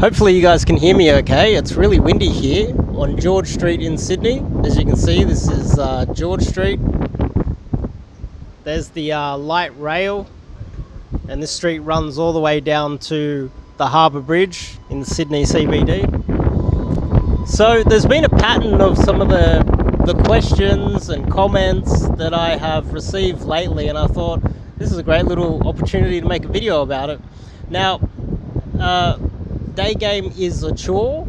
Hopefully you guys can hear me okay. It's really windy here on George Street in Sydney. As you can see, this is George Street. There's the light rail, and this street runs all the way down to the Harbour Bridge in the Sydney CBD. So there's been a pattern of some of the questions and comments that I have received lately, and I thought this is a great little opportunity to make a video about it. Now, day game is a chore.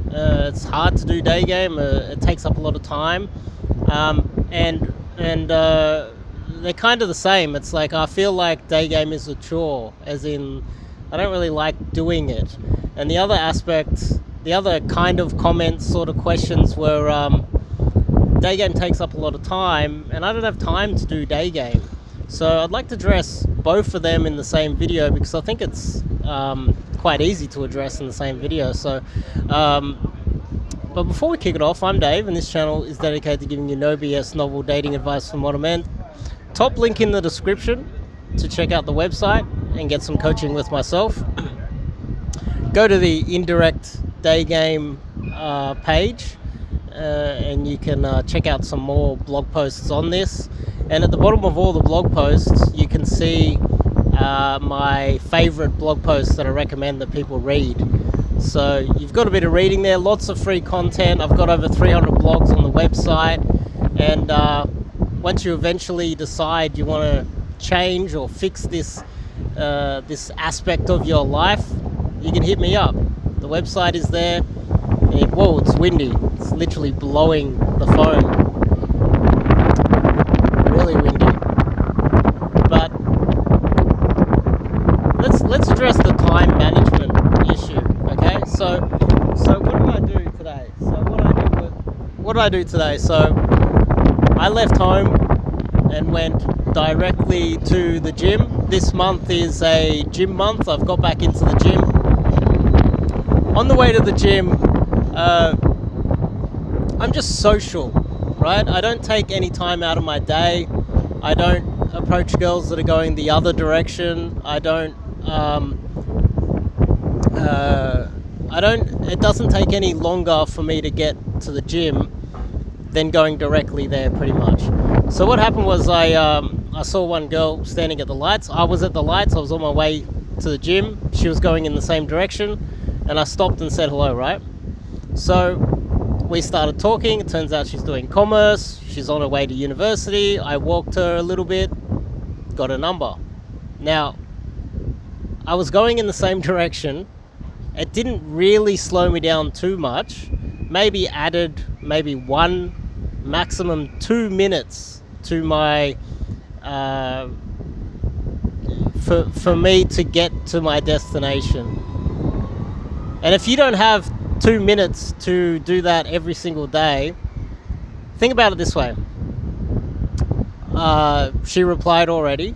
It's hard to do day game. It takes up a lot of time, and they're kind of the same. It's like I feel like day game is a chore, as in I don't really like doing it. And the other aspect, the other kind of comments, sort of questions were day game takes up a lot of time, and I don't have time to do day game. So I'd like to address both of them in the same video because I think it's quite easy to address in the same video. So, but before we kick it off, I'm Dave, and this channel is dedicated to giving you no BS novel dating advice for modern men. Top link in the description to check out the website and get some coaching with myself. Go to the Indirect Day Game page, and you can check out some more blog posts on this. And at the bottom of all the blog posts, you can see my favorite blog posts that I recommend that people read. So you've got a bit of reading there, lots of free content. I've got over 300 blogs on the website, and once you eventually decide you want to change or fix this this aspect of your life, you can hit me up. The website is there. And whoa, it's windy. It's literally blowing the phone. Really windy. But let's address the time management issue. Okay, so what do I do today? What did I do today? So I left home and went directly to the gym. This month is a gym month. I've got back into the gym. On the way to the gym, I'm just social, right? I don't take any time out of my day. I don't approach girls that are going the other direction. It doesn't take any longer for me to get to the gym than going directly there, pretty much. So what happened was I saw one girl standing at the lights. I was at the lights. I was on my way to the gym. She was going in the same direction, and I stopped and said hello, right? So we started talking. It turns out she's doing commerce. She's on her way to university. I walked her a little bit, got her number. Now, I was going in the same direction. It didn't really slow me down too much. Maybe added 1, maximum 2 minutes to my for me to get to my destination. And if you don't have 2 minutes to do that every single day, think about it this way. She replied already.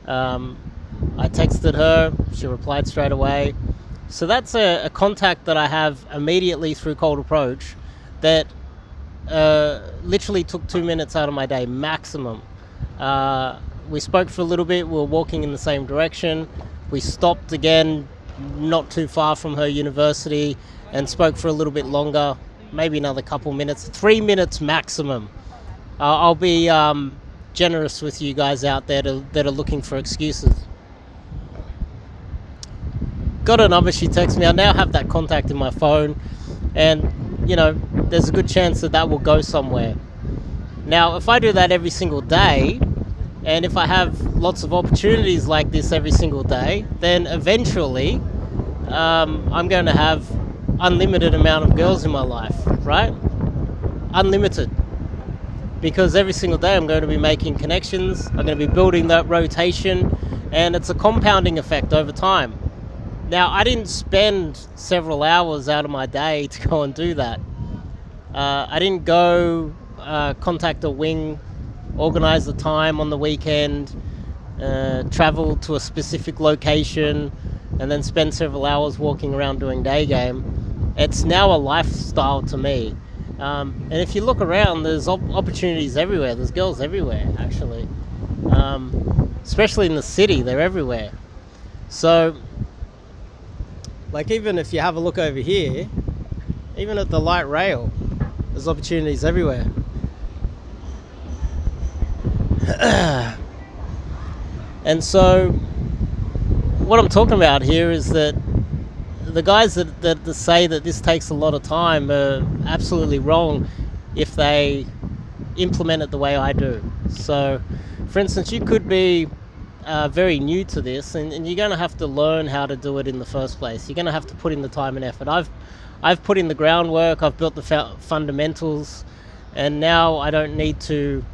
I texted her. She replied straight away. So that's a contact that I have immediately through cold approach that literally took 2 minutes out of my day maximum. We spoke for a little bit. We were walking in the same direction. We stopped again not too far from her university and spoke for a little bit longer, maybe another couple minutes, 3 minutes maximum. I'll be generous with you guys out there that are looking for excuses. Got her number, she texted me. I now have that contact in my phone, and there's a good chance that will go somewhere. Now, if I do that every single day, and if I have lots of opportunities like this every single day, then eventually I'm going to have unlimited amount of girls in my life, right? Unlimited. Because every single day I'm going to be making connections, I'm going to be building that rotation, and it's a compounding effect over time. Now, I didn't spend several hours out of my day to go and do that. I didn't go contact a wing, organize the time on the weekend, travel to a specific location, and then spend several hours walking around doing day game. It's now a lifestyle to me. And if you look around, there's opportunities everywhere. There's girls everywhere, actually. Especially in the city, they're everywhere. So Like, even if you have a look over here, even at the light rail, there's opportunities everywhere. And so what I'm talking about here is that the guys that say that this takes a lot of time are absolutely wrong if they implement it the way I do. So, for instance, you could be very new to this, and you're going to have to learn how to do it in the first place. You're going to have to put in the time and effort. I've put in the groundwork, I've built the fundamentals, and now I don't need to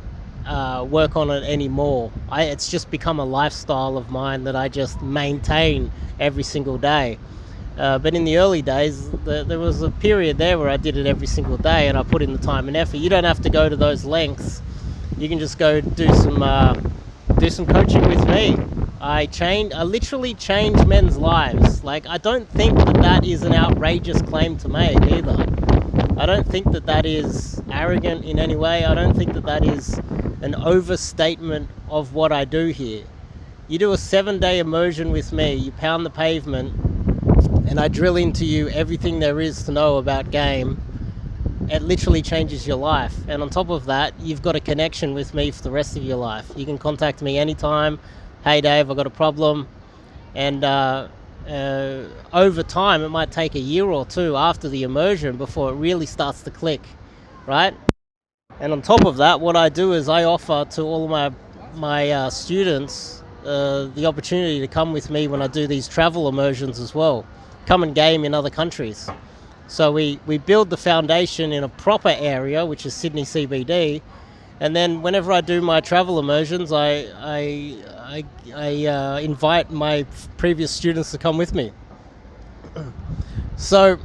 work on it anymore. It's just become a lifestyle of mine that I just maintain every single day. But in the early days, there was a period there where I did it every single day, and I put in the time and effort. You don't have to go to those lengths. You can just go do some coaching with me. I literally change men's lives. Like, I don't think that is an outrageous claim to make either. I don't think that is arrogant in any way. I don't think that is an overstatement of what I do here. You do a 7-day immersion with me, you pound the pavement, and I drill into you everything there is to know about game. It literally changes your life. And on top of that, you've got a connection with me for the rest of your life. You can contact me anytime. Hey Dave, I've got a problem. And over time, it might take a year or two after the immersion before it really starts to click, right? And on top of that, what I do is I offer to all of my students the opportunity to come with me when I do these travel immersions as well. Come and game in other countries. So we build the foundation in a proper area, which is Sydney CBD, and then whenever I do my travel immersions, I invite my previous students to come with me. So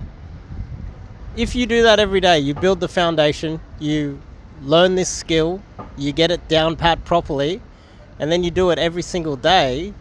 if you do that every day, you build the foundation, you learn this skill, you get it down pat properly, and then you do it every single day.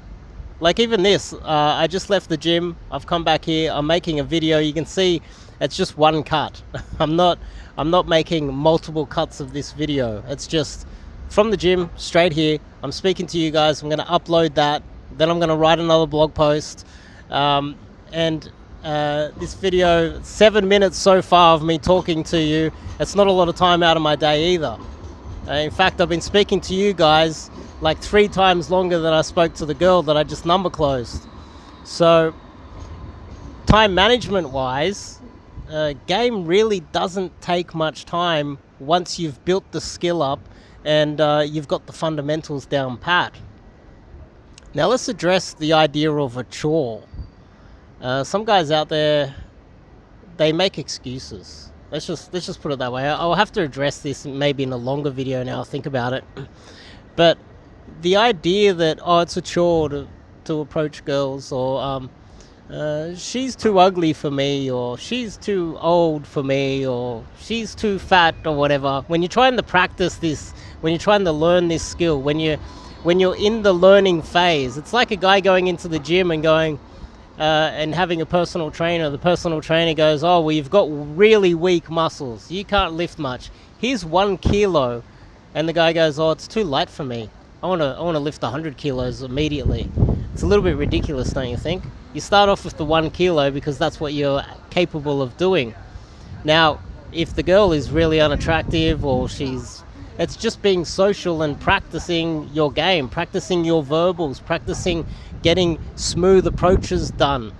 Like even this, I just left the gym, I've come back here, I'm making a video. You can see it's just one cut. I'm not making multiple cuts of this video. It's just from the gym straight here. I'm speaking to you guys. I'm going to upload that. Then I'm going to write another blog post. This video, 7 minutes so far of me talking to you. It's not a lot of time out of my day either. In fact, I've been speaking to you guys like 3 times longer than I spoke to the girl that I just number closed. So time management wise, game really doesn't take much time once you've built the skill up and you've got the fundamentals down pat. Now let's address the idea of a chore. Some guys out there, they make excuses. Let's just put it that way. I'll have to address this maybe in a longer video now, think about it. But the idea that, it's a chore to approach girls, or she's too ugly for me, or she's too old for me, or she's too fat, or whatever. When you're trying to practice this, when you're trying to learn this skill, when you're in the learning phase, it's like a guy going into the gym and going and having a personal trainer. The personal trainer goes, well, you've got really weak muscles, you can't lift much, here's 1 kilo, and the guy goes, it's too light for me, I want to lift 100 kilos immediately. It's a little bit ridiculous, don't you think? You start off with the 1 kilo because that's what you're capable of doing. Now, if the girl is really unattractive, or it's just being social and practicing your game, practicing your verbals, practicing getting smooth approaches done.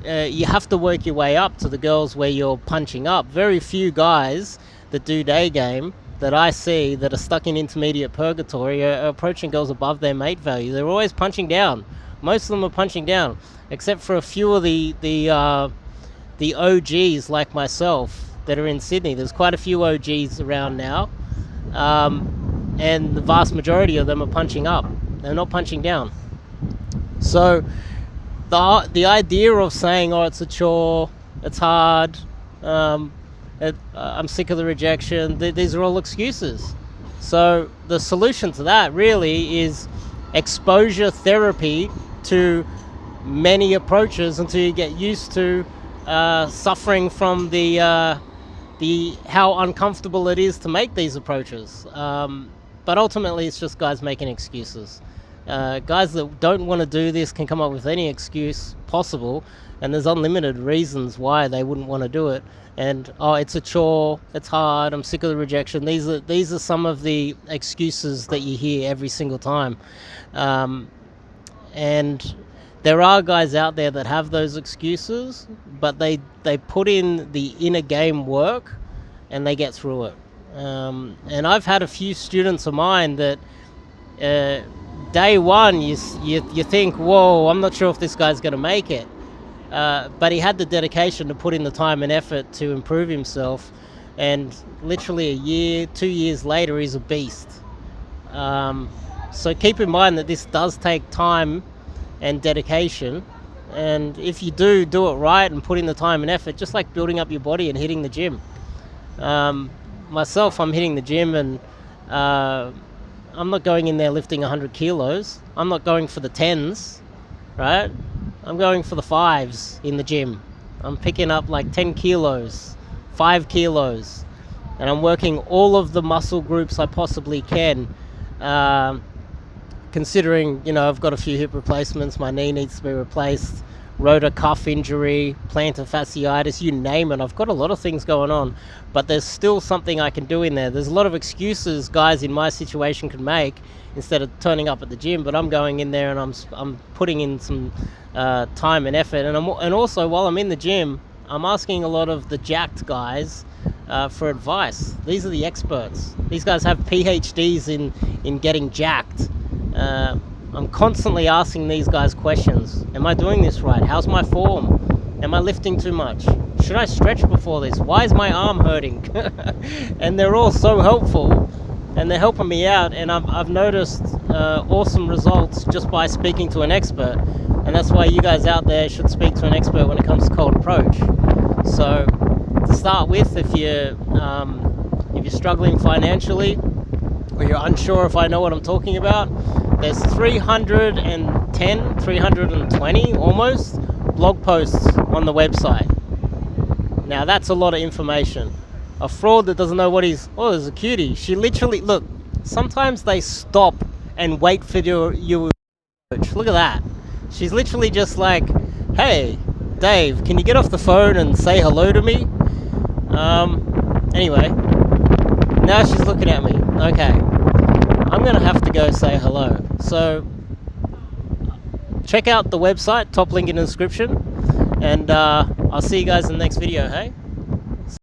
You have to work your way up to the girls where you're punching up. Very few guys that do day game that I see that are stuck in intermediate purgatory are approaching girls above their mate value. They're always punching down. Most of them are punching down, except for a few of the OGs like myself that are in Sydney. There's quite a few OGs around now, and the vast majority of them are punching up. They're not punching down. So the idea of saying, it's a chore, it's hard, I'm sick of the rejection, these are all excuses. So the solution to that really is exposure therapy to many approaches until you get used to suffering from the how uncomfortable it is to make these approaches. But ultimately, it's just guys making excuses. Guys that don't want to do this can come up with any excuse possible, and there's unlimited reasons why they wouldn't want to do it. And it's a chore, it's hard, I'm sick of the rejection. These are some of the excuses that you hear every single time. And there are guys out there that have those excuses, but they put in the inner game work and they get through it. And I've had a few students of mine that day one you think, whoa, I'm not sure if this guy's going to make it. But he had the dedication to put in the time and effort to improve himself, and literally a year, 2 years later, he's a beast. So keep in mind that this does take time and dedication, and if you do it right and put in the time and effort, just like building up your body and hitting the gym. Myself, I'm hitting the gym, and I'm not going in there lifting 100 kilos. I'm not going for the 10s, right? I'm going for the 5s in the gym. I'm picking up like 10 kilos, 5 kilos, and I'm working all of the muscle groups I possibly can. Considering, I've got a few hip replacements, my knee needs to be replaced, rotor cuff injury, plantar fasciitis, you name it. I've got a lot of things going on, but there's still something I can do in there. There's a lot of excuses guys in my situation can make instead of turning up at the gym, but I'm going in there and I'm putting in some time and effort, and also while I'm in the gym, I'm asking a lot of the jacked guys for advice. These are the experts. These guys have PhDs in getting jacked. I'm constantly asking these guys questions. Am I doing this right? How's my form? Am I lifting too much? Should I stretch before this? Why is my arm hurting? And they're all so helpful, and they're helping me out, and I've noticed awesome results just by speaking to an expert. And that's why you guys out there should speak to an expert when it comes to cold approach. So to start with, if you're struggling financially, or you're unsure if I know what I'm talking about, there's 320 almost blog posts on the website. Now that's a lot of information. A fraud that doesn't know what he's, there's a cutie. She literally, look, sometimes they stop and wait for your look at that. She's literally just like, hey, Dave, can you get off the phone and say hello to me? Anyway, now she's looking at me. Okay, I'm going to have to go say hello. So, check out the website, top link in the description, and I'll see you guys in the next video, hey?